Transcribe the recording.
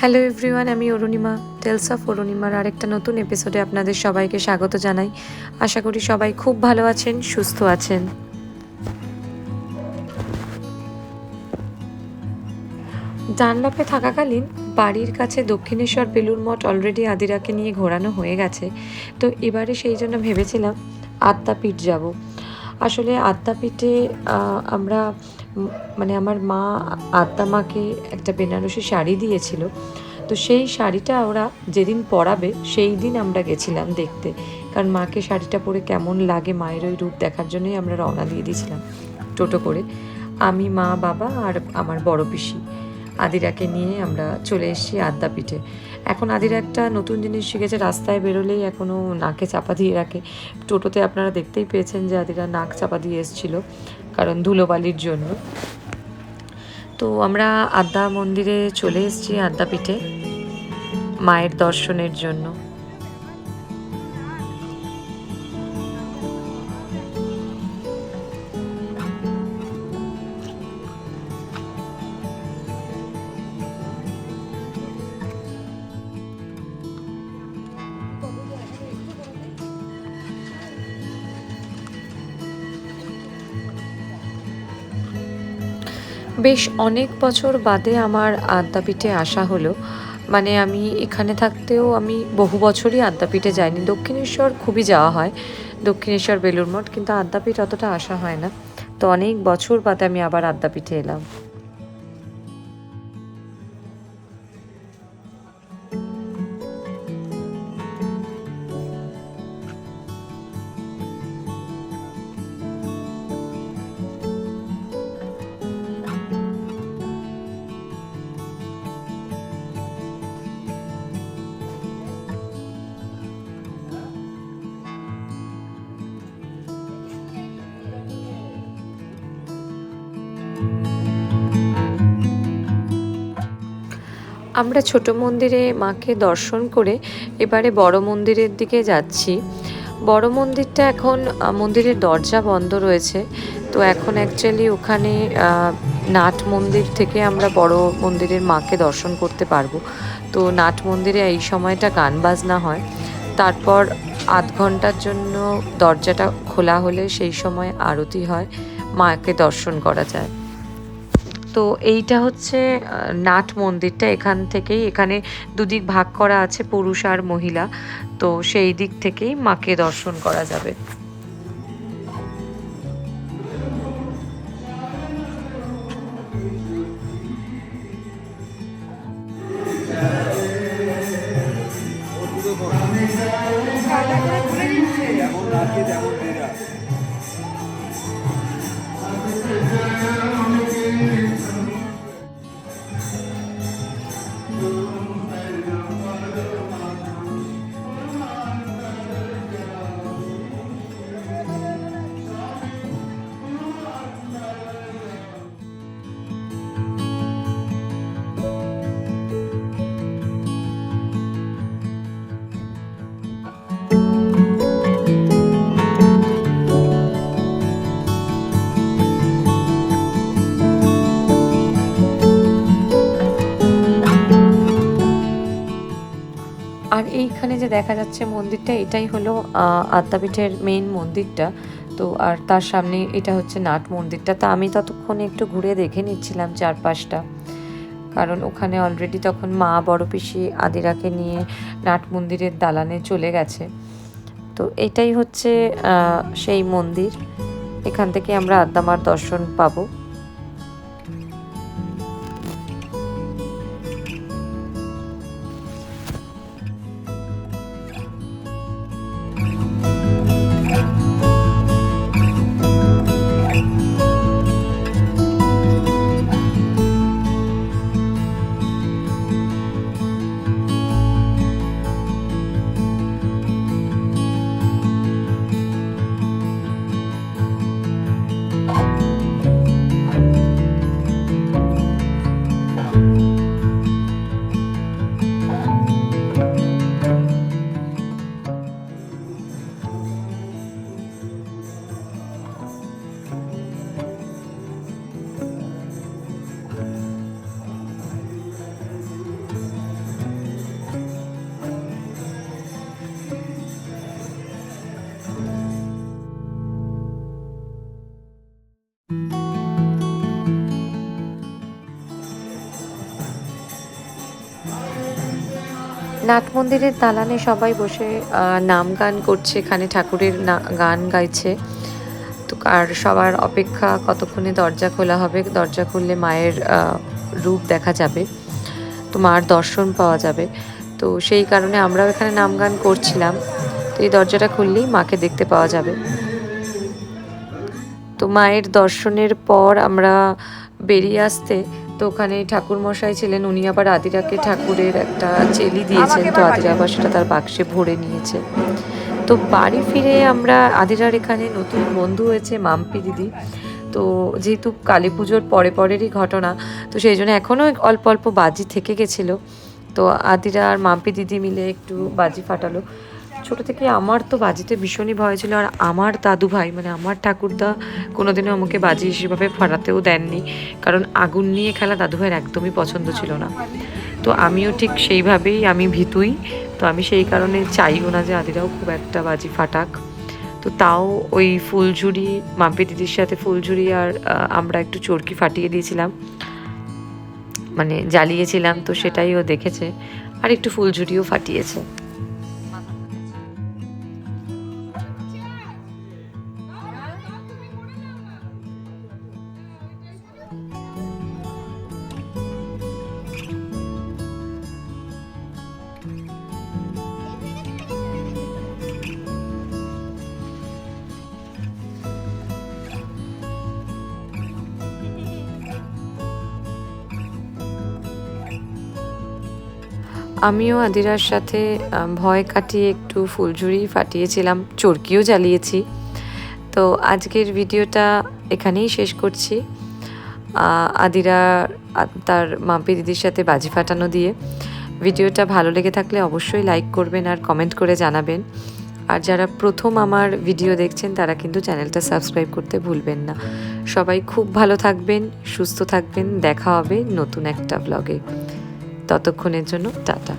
Hello everyone, আমি Arunima. Tales of অরুণিমার আরেকটা নতুন এপিসোডে আপনাদের সবাইকে স্বাগত জানাই। আশা করি সবাই খুব ভালো আছেন, সুস্থ আছেন। ডানলপে থাকাকালীন বাড়ির কাছে দক্ষিণেশ্বর বেলুড় মঠ অলরেডি আদিরাকে নিয়ে ঘোরানো হয়ে গেছে। তো এবারে সেই জন্য ভেবেছিলাম আদ্যাপীঠ যাব। আসলে আদ্যাপীঠে আমরা মানে আমার মা আদ্যা মাকে একটা বেনারসি শাড়ি দিয়েছিল। তো সেই শাড়িটা ওরা যেদিন পরাবে সেই দিন আমরা গেছিলাম দেখতে, কারণ মাকে শাড়িটা পরে কেমন লাগে মায়ের ওই রূপ দেখার জন্যই আমরা রওনা দিয়ে দিয়েছিলাম টোটো করে। আমি, মা, বাবা আর আমার বড় পিসি আদিরাকে নিয়ে আমরা চলে এসেছি আদ্যাপীঠে। এখন আদিরা একটা নতুন জিনিস শিখেছে, রাস্তায় বেরোলেই এখনও নাকে চাপা দিয়ে রাখে। টোটোতে আপনারা দেখতেই পেয়েছেন যে আদিরা নাক চাপা দিয়ে এসেছিলো, কারণ ধুলোবালির জন্য। তো আমরা আদ্যা মন্দিরে চলে এসেছি, আদ্যাপীঠে মায়ের দর্শনের জন্য। বেশ অনেক বছর বাদে আমার আদ্যাপীঠে আসা হলো। মানে আমি এখানে থাকতেও আমি বহু বছরই আদ্যাপীঠে যাইনি। দক্ষিণেশ্বর খুবই যাওয়া হয়, দক্ষিণেশ্বর বেলুড় মঠ, কিন্তু আদ্যাপীঠ অতটা আসা হয় না। তো অনেক বছর বাদে আমি আবার আদ্যাপীঠে এলাম। আমরা ছোট মন্দিরে মাকে দর্শন করে এবারে বড় মন্দিরের দিকে যাচ্ছি। বড় মন্দিরটা এখন মন্দিরের দরজা বন্ধ রয়েছে। তো এখন অ্যাকচুয়ালি ওখানে নাট মন্দির থেকে আমরা বড় মন্দিরের মাকে দর্শন করতে পারবো। তো নাট মন্দিরে এই সময়টা গান বাজনা হয়, তারপর আধ ঘন্টার জন্য দরজাটা খোলা হলে সেই সময় আরতি হয়, মাকে দর্শন করা যায়। তো এইটা হচ্ছে নাট মন্দিরটা। এখান থেকেই, এখানে দুদিক ভাগ করা আছে, পুরুষ আর মহিলা। তো সেই দিক থেকেই মাকে দর্শন করা যাবে। আর এইখানে যে দেখা যাচ্ছে মন্দিরটা, এটাই হলো আদ্যাপীঠের মেইন মন্দিরটা। তো আর তার সামনে এটা হচ্ছে নাট মন্দিরটা। তা আমি ততক্ষণে একটু ঘুরে দেখে নিচ্ছিলাম চারপাশটা, কারণ ওখানে অলরেডি তখন মা, বড় পিসি আদিরাকে নিয়ে নাট মন্দিরের দালানে চলে গেছে। তো এটাই হচ্ছে সেই মন্দির। এখান থেকে আমরা আদ্যা মার দর্শন পাবো। নাট মন্দিরের দালানে সবাই বসে নাম গান করছে, এখানে ঠাকুরের গান গাইছে। তো আর সবার অপেক্ষা কতক্ষণে দরজা খোলা হবে, দরজা খুললে মায়ের রূপ দেখা যাবে, তো মার দর্শন পাওয়া যাবে। তো সেই কারণে আমরাও এখানে নাম গান করছিলাম। তো এই দরজাটা খুললেই মাকে দেখতে পাওয়া যাবে। তো মায়ের দর্শনের পর আমরা বেরিয়ে আসতে, তো ওখানে ঠাকুর মশাই ছিলেন, উনি আবার আদিরাকে ঠাকুরের একটা চেলি দিয়েছেন। তো আদিরা আবার সেটা তার বাক্সে ভরে নিয়েছে। তো বাড়ি ফিরে আমরা আদিরার এখানে নতুন বন্ধু হয়েছে মাম্পি দিদি। তো যেহেতু কালী পুজোর পরেরই ঘটনা, তো সেই জন্য এখনও অল্প অল্প বাজি থেকে গেছিলো। তো আদিরা আর মাম্পি দিদি মিলে একটু বাজি ফাটালো। ছোটো থেকে আমার তো বাজিতে ভীষণই ভয় ছিল, আর আমার দাদু ভাই মানে আমার ঠাকুরদা কোনোদিনও আমাকে বাজি সেভাবে ফাটাতেও দেননি, কারণ আগুন নিয়ে খেলা দাদু ভাইয়ের একদমই পছন্দ ছিল না। তো আমিও ঠিক সেইভাবেই আমি ভীতুই, তো আমি সেই কারণে চাইও না যে আদিরাও খুব একটা বাজি ফাটাক। তো তাও ওই ফুলঝুরি মাম্পি দিদির সাথে ফুলঝুরি আর আমরা একটু চরকি ফাটিয়ে দিয়েছিলাম, মানে জ্বালিয়েছিলাম, তো সেটাই ও দেখেছে, আর একটু ফুলঝুরিও ফাটিয়েছে। আমিও আদিরার সাথে ভয় কাটিয়ে একটু ফুলঝুরি ফাটিয়েছিলাম, চরকিও জ্বালিয়েছি। তো আজকের ভিডিওটা এখানেই শেষ করছি। আদিরা তার মাম্পি দিদির সাথে বাজি ফাটানো দিয়ে। ভিডিওটা ভালো লেগে থাকলে অবশ্যই লাইক করবেন আর কমেন্ট করে জানাবেন। আর যারা প্রথম আমার ভিডিও দেখছেন তারা কিন্তু চ্যানেলটা সাবস্ক্রাইব করতে ভুলবেন না। সবাই খুব ভালো থাকবেন, সুস্থ থাকবেন, দেখা হবে নতুন একটা ব্লগে। ততক্ষণের জন্য টাটা।